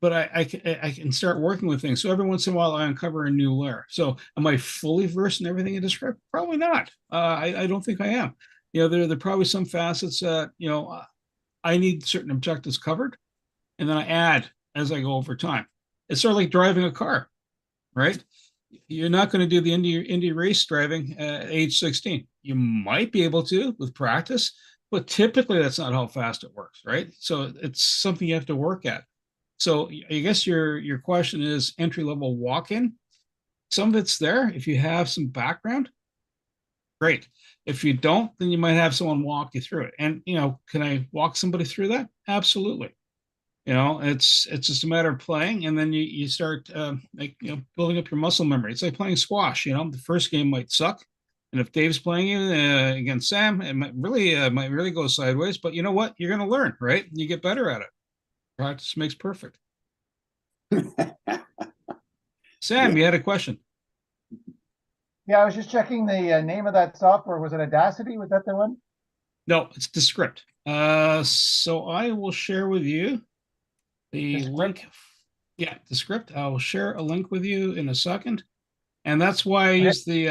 But I can start working with things. So every once in a while, I uncover a new layer. So am I fully versed in everything in Descript? Probably not. I don't think I am. There are probably some facets that, I need certain objectives covered, and then I add as I go over time. It's sort of like driving a car, right? You're not going to do the Indy race driving at age 16. You might be able to with practice, but typically that's not how fast it works, right? So it's something you have to work at. So I guess your question is entry level walk-in. Some of it's there. If you have some background, great. If you don't, then you might have someone walk you through it. And can I walk somebody through that? Absolutely. It's just a matter of playing, and then you start building up your muscle memory. It's like playing squash. The first game might suck, and if Dave's playing you against Sam, it might really go sideways. But you know what? You're going to learn, right? You get better at it. Practice makes perfect. Sam, you had a question. Yeah, I was just checking the name of that software. Was it Audacity? Was that the one? No, it's Descript. So I will share with you the link. Yeah, Descript. I will share a link with you in a second, and that's why I use the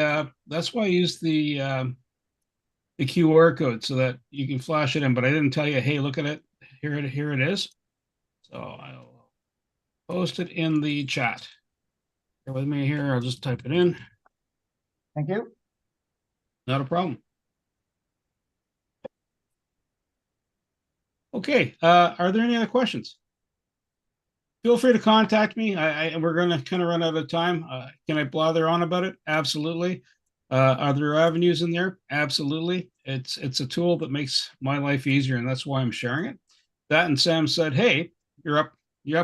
QR code so that you can flash it in. But I didn't tell you, hey, look at it. Here it is. So I'll post it in the chat. Bear with me here. I'll just type it in. Thank you. Not a problem. Okay. Are there any other questions? Feel free to contact me. We're going to kind of run out of time. Can I blather on about it? Absolutely. Are there avenues in there? Absolutely. It's a tool that makes my life easier, and that's why I'm sharing it. That and Sam said, "Hey, you're up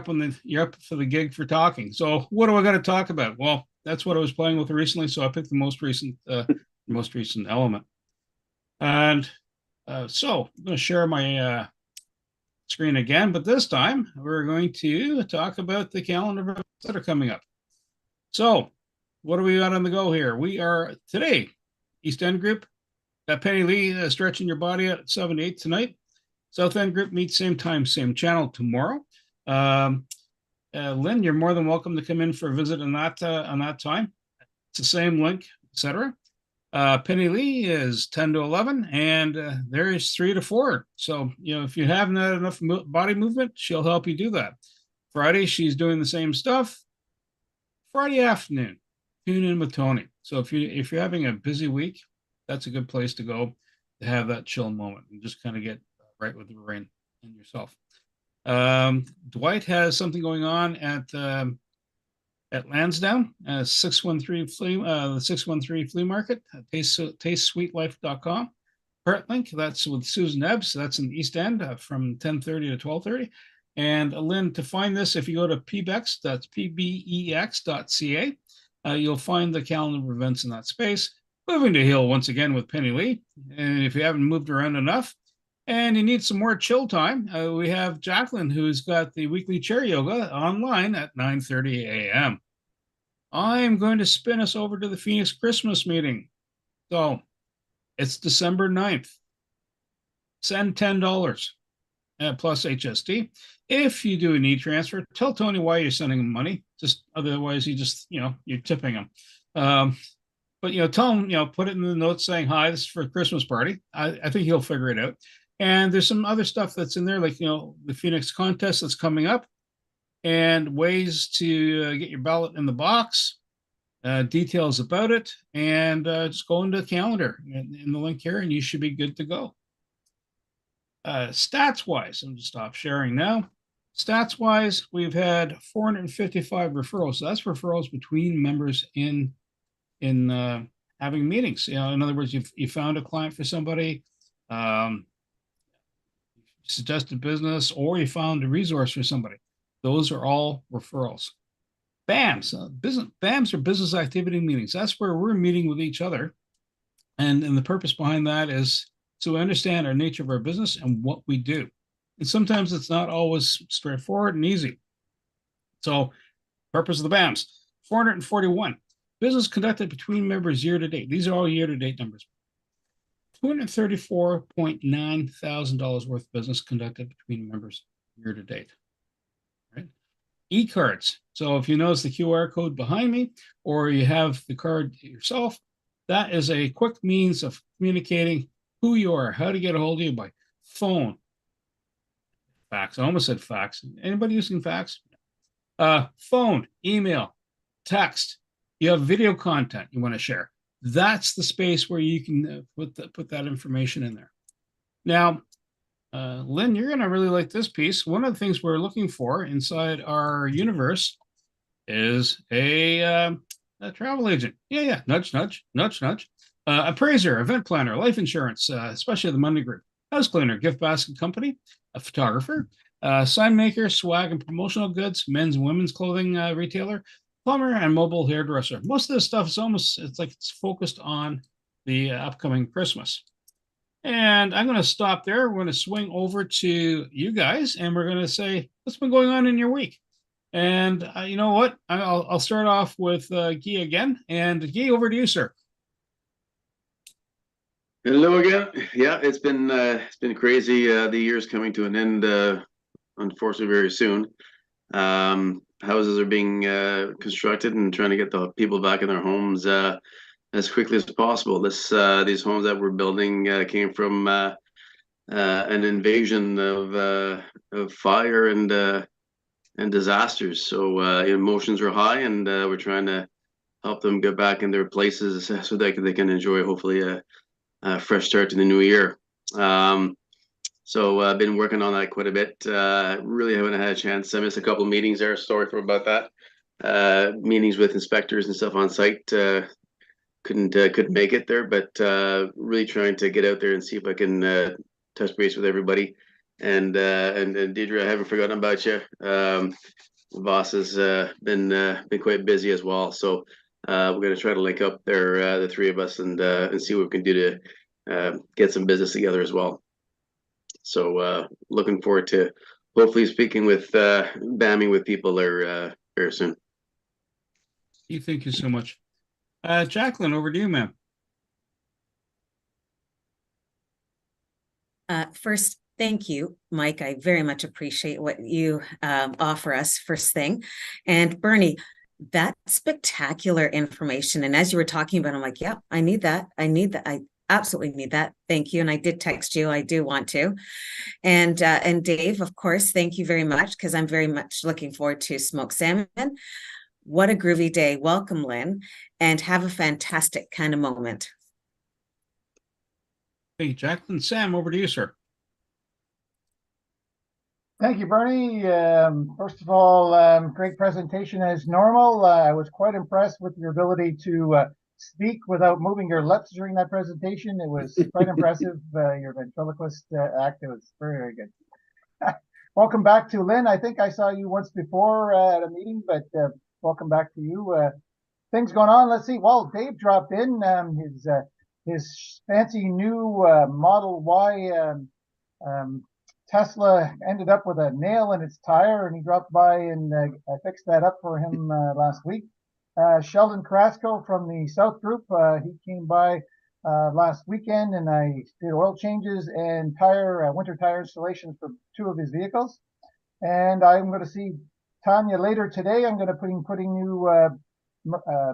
for the gig for talking. So what do I got to talk about?" Well, that's what I was playing with recently, so I picked the most recent element. And so I'm going to share my screen again, but this time we're going to talk about the calendar of events that are coming up. So what do we got on the go here? We are today, East End Group, got Penny Lee stretching your body at 7 to 8 tonight. South End Group meets same time, same channel tomorrow. Lynn, you're more than welcome to come in for a visit on that time. It's the same link, etc. Penny Lee is 10 to 11, and there is 3 to 4. So, if you haven't had enough body movement, she'll help you do that. Friday, she's doing the same stuff. Friday afternoon, tune in with Tony. So if you're having a busy week, that's a good place to go to have that chill moment and just kind of get right with the brain and yourself. Dwight has something going on at Lansdowne, 613 the 613 flea market, tastesweetlife.com. Heartlink, that's with Susan Ebbs. That's in the East End from 10:30 to 12:30. And Lynn, to find this, if you go to PBEX, that's pbex.ca, you'll find the calendar of events in that space. Moving to Hill once again with Penny Lee. And if you haven't moved around enough and you need some more chill time, we have Jacqueline, who's got the weekly chair yoga online at 9:30 a.m. I'm going to spin us over to the Phoenix Christmas meeting. So it's December 9th. Send $10 plus HST. If you do a need transfer, tell Tony why you're sending him money. Just otherwise, you're tipping him. But tell him, put it in the notes saying, "Hi, this is for a Christmas party." I think he'll figure it out. And there's some other stuff that's in there, like the Phoenix contest that's coming up, and ways to get your ballot in the box, details about it, and just go into the calendar in the link here, and you should be good to go. Stats wise, I'm just stop sharing now. Stats wise, we've had 455 referrals. So that's referrals between members in having meetings. In other words, you found a client for somebody, suggested business, or you found a resource for somebody. Those are all referrals. BAMs, BAMs are business activity meetings. That's where we're meeting with each other. And the purpose behind that is so we understand our nature of our business and what we do. And sometimes it's not always straightforward and easy. So purpose of the BAMs, 441. Business conducted between members year to date. These are all year to date numbers. $234.9 thousand worth of business conducted between members year to date. Right? E-cards. So if you notice the QR code behind me, or you have the card yourself, that is a quick means of communicating who you are, how to get a hold of you by phone, fax. I almost said fax. Anybody using fax? Phone, email, text. You have video content you want to share. That's the space where you can put that information in there. Now, Lynn, you're going to really like this piece. One of the things we're looking for inside our universe is a travel agent. Yeah. Nudge, nudge, nudge, nudge. Appraiser, event planner, life insurance, especially the Monday group, house cleaner, gift basket company, a photographer, sign maker, swag and promotional goods, men's and women's clothing retailer, plumber, and mobile hairdresser. Most of this stuff is it's like it's focused on the upcoming Christmas. And I'm going to stop there. We're going to swing over to you guys, and we're going to say, what's been going on in your week? And you know what? I'll start off with Guy again. And Guy, over to you, sir. Hello again. Yeah, it's been crazy. The year's coming to an end, unfortunately, very soon. Houses are being constructed and trying to get the people back in their homes as quickly as possible. These homes that we're building came from an invasion of fire and disasters. So emotions are high, and we're trying to help them get back in their places so that they can enjoy hopefully a fresh start to the new year. So I've been working on that quite a bit. Really haven't had a chance. I missed a couple of meetings there. Sorry about that. Meetings with inspectors and stuff on site. Couldn't make it there, but really trying to get out there and see if I can touch base with everybody. And Deidre, I haven't forgotten about you. The boss has been quite busy as well. So we're going to try to link up there, the three of us, and see what we can do to get some business together as well. So looking forward to hopefully speaking with bamming with people there very soon. Thank you so much. Jacqueline, over to you, ma'am. First, thank you, Mike. I very much appreciate what you offer us first thing. And Bernie, that's spectacular information. And as you were talking about, I'm like, yeah, I need that. I absolutely need that. Thank you. And I did text you. I do want to. And Dave, of course, thank you very much, because I'm very much looking forward to smoked salmon. What a groovy day. Welcome, Lynn, and have a fantastic kind of moment. Hey, Jacqueline. Sam, over to you, sir. Thank you, Bernie. First of all, great presentation as normal. I was quite impressed with your ability to speak without moving your lips during that presentation. It was quite impressive. Your ventriloquist act, it was very, very good. Welcome back to Lynn. I think I saw you once before at a meeting, but welcome back to you. Things going on. Let's see. Well, Dave dropped in. His fancy new Model Y Tesla ended up with a nail in its tire, and he dropped by and I fixed that up for him last week. Sheldon Carrasco from the South Group, he came by last weekend, and I did oil changes and winter tire installations for 2 of his vehicles. And I'm going to see Tanya later today. I'm going to putting new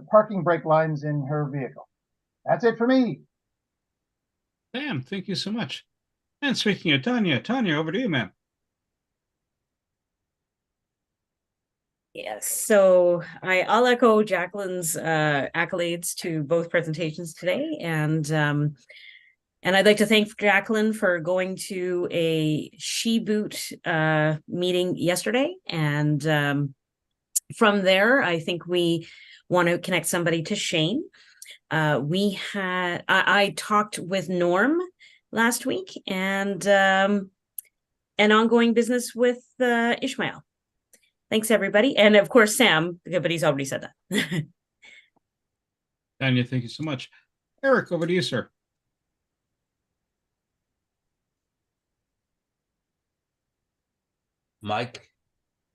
parking brake lines in her vehicle. That's it for me. Sam, thank you so much. And speaking of Tanya, over to you, ma'am. Yes, so I'll echo Jacqueline's accolades to both presentations today, and I'd like to thank Jacqueline for going to a SheBoot meeting yesterday, and from there, I think we want to connect somebody to Shane. I talked with Norm last week, and an ongoing business with Ishmael. Thanks, everybody. And of course, Sam, but he's already said that. Tanya, thank you so much. Eric, over to you, sir. Mike,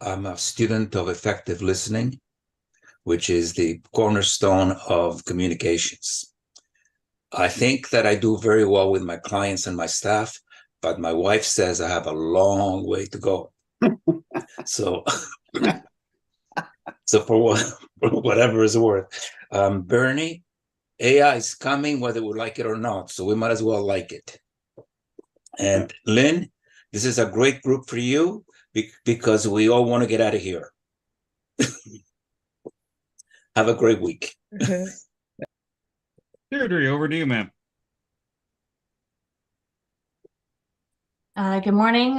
I'm a student of effective listening, which is the cornerstone of communications. I think that I do very well with my clients and my staff, but my wife says I have a long way to go. So, for whatever is worth, Bernie, AI is coming whether we like it or not, so we might as well like it. And Lynn, this is a great group for you because we all want to get out of here. Have a great week. Deirdre, over to you, ma'am. Good morning.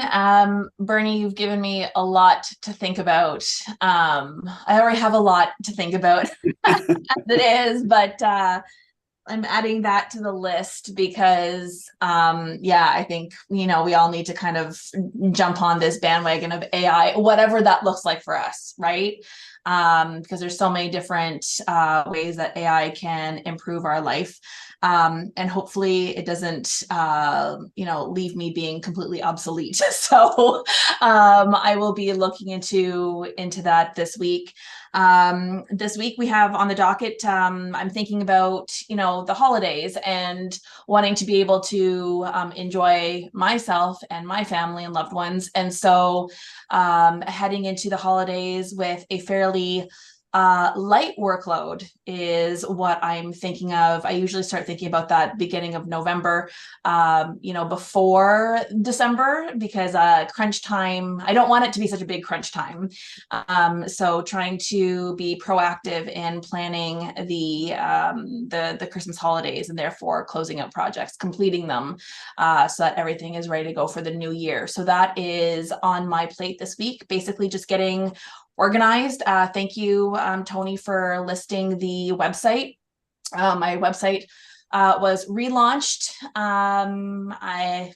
Bernie, you've given me a lot to think about. I already have a lot to think about as it is, but I'm adding that to the list because, yeah, I think, we all need to kind of jump on this bandwagon of AI, whatever that looks like for us, right? Because there's so many different ways that AI can improve our life. And hopefully it doesn't, leave me being completely obsolete. So I will be looking into that this week. This week we have on the docket, I'm thinking about, the holidays and wanting to be able to enjoy myself and my family and loved ones. And so heading into the holidays with a fairly light workload is what I'm thinking of. I usually start thinking about that beginning of November, before December, because crunch time, I don't want it to be such a big crunch time. So trying to be proactive in planning the Christmas holidays and therefore closing out projects, completing them, so that everything is ready to go for the new year. So that is on my plate this week, basically just getting organized. Thank you, Tony, for listing the website. My website was relaunched. I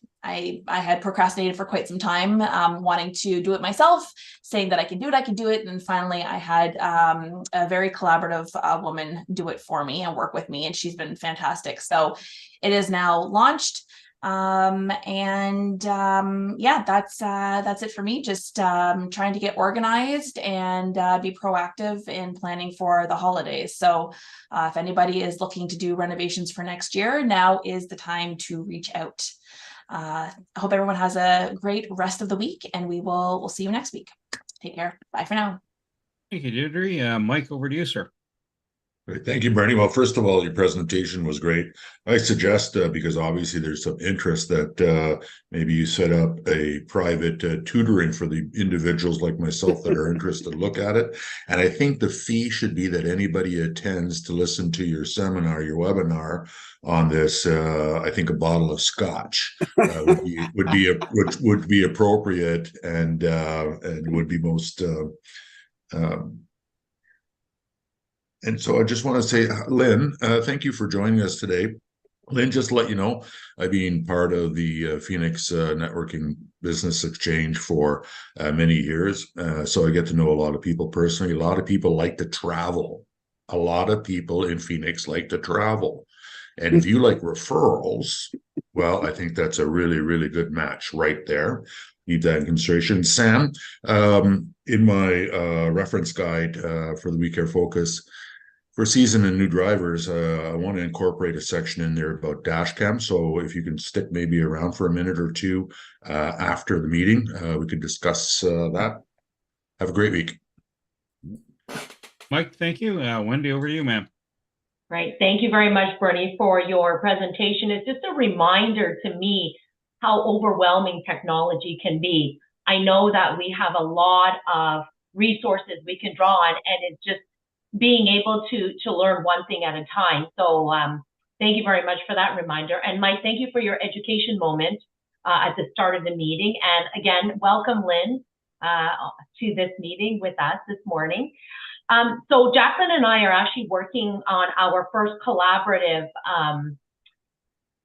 had procrastinated for quite some time, wanting to do it myself, saying that I can do it. And finally, I had a very collaborative woman do it for me and work with me, and she's been fantastic. So it is now launched. Yeah, that's it for me. Just trying to get organized and be proactive in planning for the holidays. So if anybody is looking to do renovations for next year, now is the time to reach out. I hope everyone has a great rest of the week, and we'll see you next week. Take care. Bye for now. Thank you, Deirdre. Mike, over to you, sir. Great. Thank you, Bernie. Well, first of all, your presentation was great. I suggest, because obviously there's some interest, that maybe you set up a private tutoring for the individuals like myself that are interested to look at it. And I think the fee should be that anybody attends to listen to your seminar, your webinar on this. I think a bottle of scotch would be appropriate and would be most. And so I just want to say, Lynn, thank you for joining us today. Lynn, just to let you know, I've been part of the Phoenix Networking Business Exchange for many years. So I get to know a lot of people personally. A lot of people like to travel. A lot of people in Phoenix like to travel. And if you like referrals, well, I think that's a really, really good match right there. Need that in consideration. Sam, in my reference guide for the We Care Focus, for seasoned and new drivers, I want to incorporate a section in there about dash cam. So if you can stick maybe around for a minute or two after the meeting, we could discuss that. Have a great week. Mike, thank you. Wendy, over to you, ma'am. Right. Thank you very much, Bernie, for your presentation. It's just a reminder to me how overwhelming technology can be. I know that we have a lot of resources we can draw on, and it's just being able to learn one thing at a time. So thank you very much for that reminder. And Mike, thank you for your education moment at the start of the meeting. And again, welcome, Lynn, to this meeting with us this morning. So Jacqueline and I are actually working on our first collaborative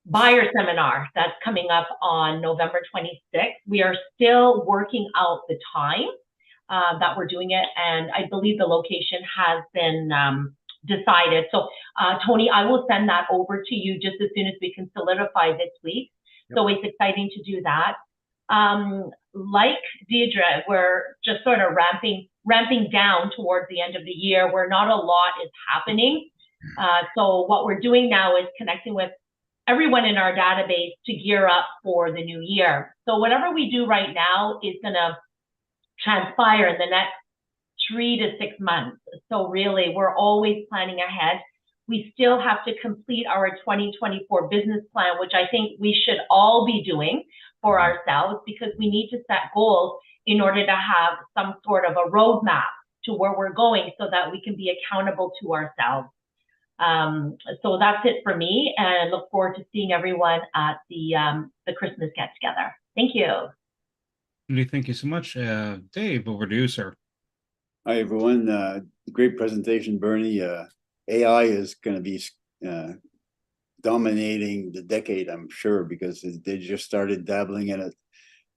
buyer seminar that's coming up on November 26th. We are still working out the time that we're doing it, and I believe the location has been decided. So Tony, I will send that over to you just as soon as we can solidify this week. Yep. So it's exciting to do that. Like Deirdre, we're just sort of ramping down towards the end of the year where not a lot is happening. So what we're doing now is connecting with everyone in our database to gear up for the new year. So whatever we do right now is going to transpire in the next 3 to 6 months. So really, we're always planning ahead. We still have to complete our 2024 business plan, which I think we should all be doing for ourselves, because we need to set goals in order to have some sort of a roadmap to where we're going so that we can be accountable to ourselves. So that's it for me, and I look forward to seeing everyone at the Christmas get together. Thank you. Thank you so much. Dave, over to you, sir. Hi, everyone. Great presentation, Bernie. AI is going to be dominating the decade, I'm sure, because they just started dabbling in it.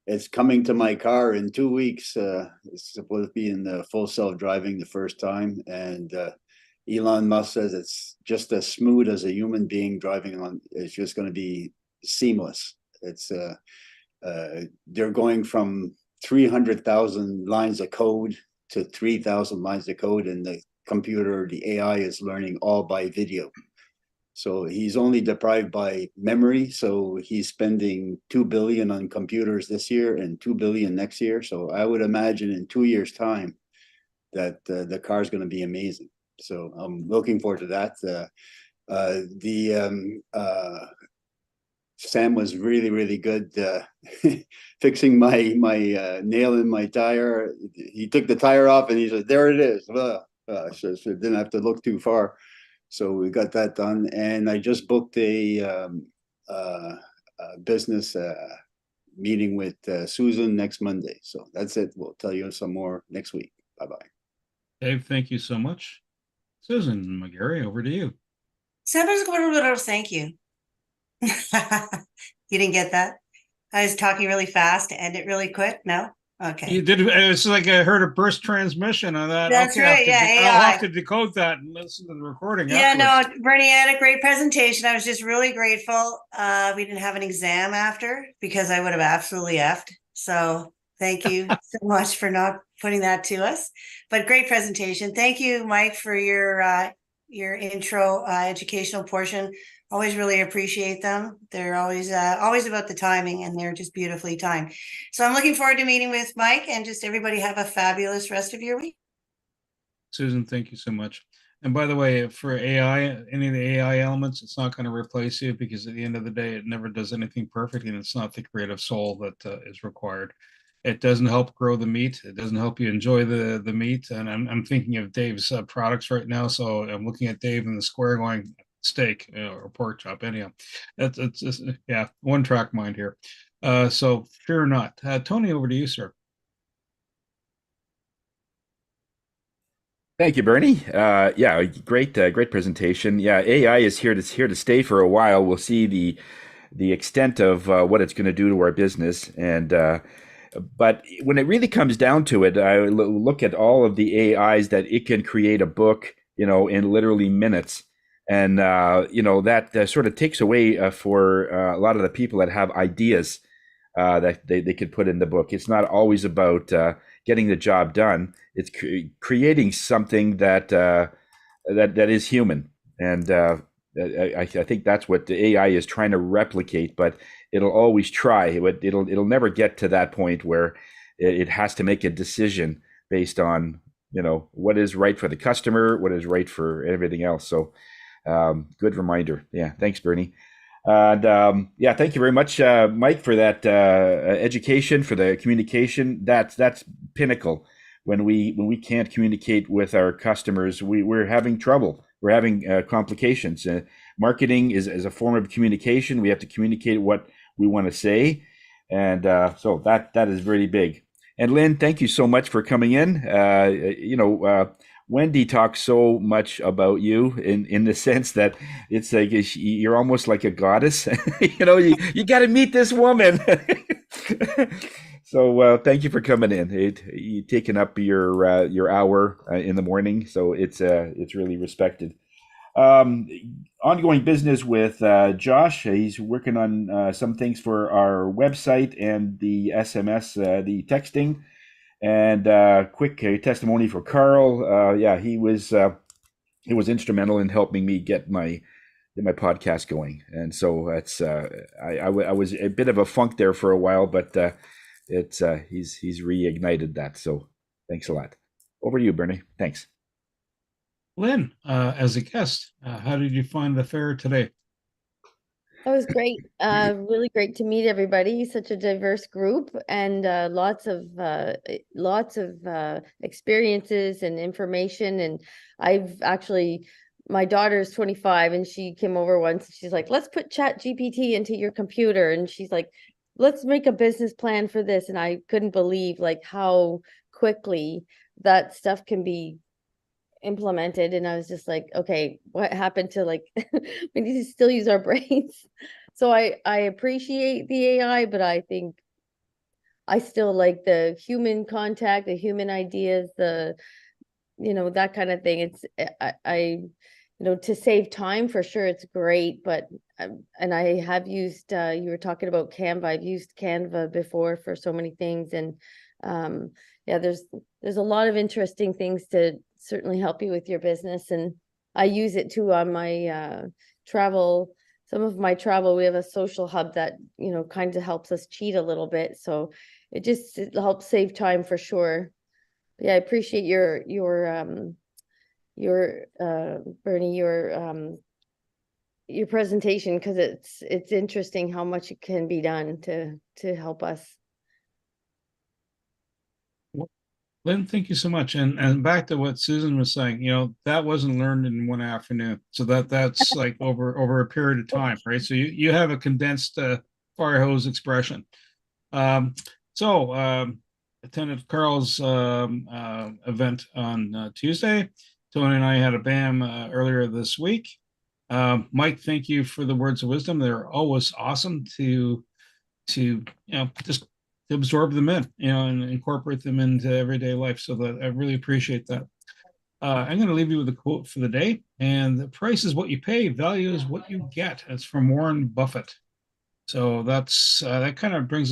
It's coming to my car in 2 weeks. It's supposed to be in the full self-driving the first time. And Elon Musk says it's just as smooth as a human being driving on. It's just going to be seamless. It's they're going from 300,000 lines of code to 3,000 lines of code, and the computer, the AI is learning all by video. So he's only deprived by memory. So he's spending 2 billion on computers this year and 2 billion next year. So I would imagine in 2 years' time that the car is going to be amazing. So I'm looking forward to that. Sam was really, really good fixing my nail in my tire. He took the tire off and he said, "There it is." So didn't have to look too far. So we got that done, and I just booked a business meeting with Susan next Monday. So that's it. We'll tell you some more next week. Bye-bye. Dave, thank you so much. Susan McGarry, over to you. Thank you. You didn't get that? I was talking really fast to end it really quick. No? Okay. You did. It's like I heard a burst transmission on that. That's right. Yeah, I'll have to decode that and listen to the recording. Yeah, afterwards. no, Bernie had a great presentation. I was just really grateful. We didn't have an exam after because I would have absolutely effed. So thank you so much for not putting that to us. But great presentation. Thank you, Mike, for your intro educational portion. Always really appreciate them. They're always about the timing, and they're just beautifully timed. So I'm looking forward to meeting with Mike, and just everybody have a fabulous rest of your week. Susan, thank you so much. And by the way, for AI, any of the AI elements, it's not going to replace you, because at the end of the day, it never does anything perfect, and it's not the creative soul that is required. It doesn't help grow the meat. It doesn't help you enjoy the meat. And I'm thinking of Dave's products right now. So I'm looking at Dave in the square going, steak or pork chop. Anyhow, it's just, yeah, one track mind here. So fear not. Tony, over to you, sir. Thank you, Bernie. Yeah, great presentation. Yeah, AI is here to stay for a while. We'll see the extent of what it's going to do to our business, and but when it really comes down to it, I look at all of the AIs that it can create a book, in literally minutes. And, that sort of takes away for a lot of the people that have ideas that they could put in the book. It's not always about getting the job done. It's creating something that is human. And I think that's what the AI is trying to replicate, but it'll always try. It'll never get to that point where it has to make a decision based on, what is right for the customer, what is right for everything else. So good reminder. Yeah. Thanks, Bernie. And yeah, thank you very much, Mike, for that education, for the communication. That's pinnacle. When we can't communicate with our customers, we're having trouble. We're having complications. Marketing is a form of communication. We have to communicate what we want to say, and so that is really big. And Lynn, thank you so much for coming in. Wendy talks so much about you in the sense that it's like you're almost like a goddess. You got to meet this woman. So thank you for coming in. You taking up your hour in the morning, so it's really respected. Ongoing business with Josh. He's working on some things for our website and the SMS, the texting. And quick testimony for Carl. Yeah, he was instrumental in helping me get my podcast going, and so that's I was a bit of a funk there for a while, but he's reignited that. So thanks a lot. Over to you, Bernie. Thanks. Lynn, as a guest, how did you find the fair today? That was great. Really great to meet everybody. Such a diverse group, and lots of experiences and information. And I've actually my daughter's 25 and she came over once and she's like, let's put Chat GPT into your computer. And she's like, let's make a business plan for this. And I couldn't believe like how quickly that stuff can be implemented. And I was just like, okay, what happened to like, we need to still use our brains. So I appreciate the AI, but I think I still like the human contact, the human ideas, the, that kind of thing. It's, to save time for sure, it's great, but, and I have used, you were talking about Canva. I've used Canva before for so many things. And, yeah, there's a lot of interesting things to certainly help you with your business. And I use it too on my, travel. Some of my travel, we have a social hub that, kind of helps us cheat a little bit. So it helps save time for sure. But yeah, I appreciate your Bernie, your presentation, because it's interesting how much it can be done to help us. Lynn, thank you so much. And back to what Susan was saying, that wasn't learned in one afternoon. So that's like over a period of time, right? So you have a condensed fire hose expression. Attended Carl's event on Tuesday. Tony and I had a BAM earlier this week. Mike, thank you for the words of wisdom. They're always awesome to just to absorb them in, and incorporate them into everyday life. So that I really appreciate that. I'm going to leave you with a quote for the day. And the price is what you pay, value is what you get. It's from Warren Buffett. So that kind of brings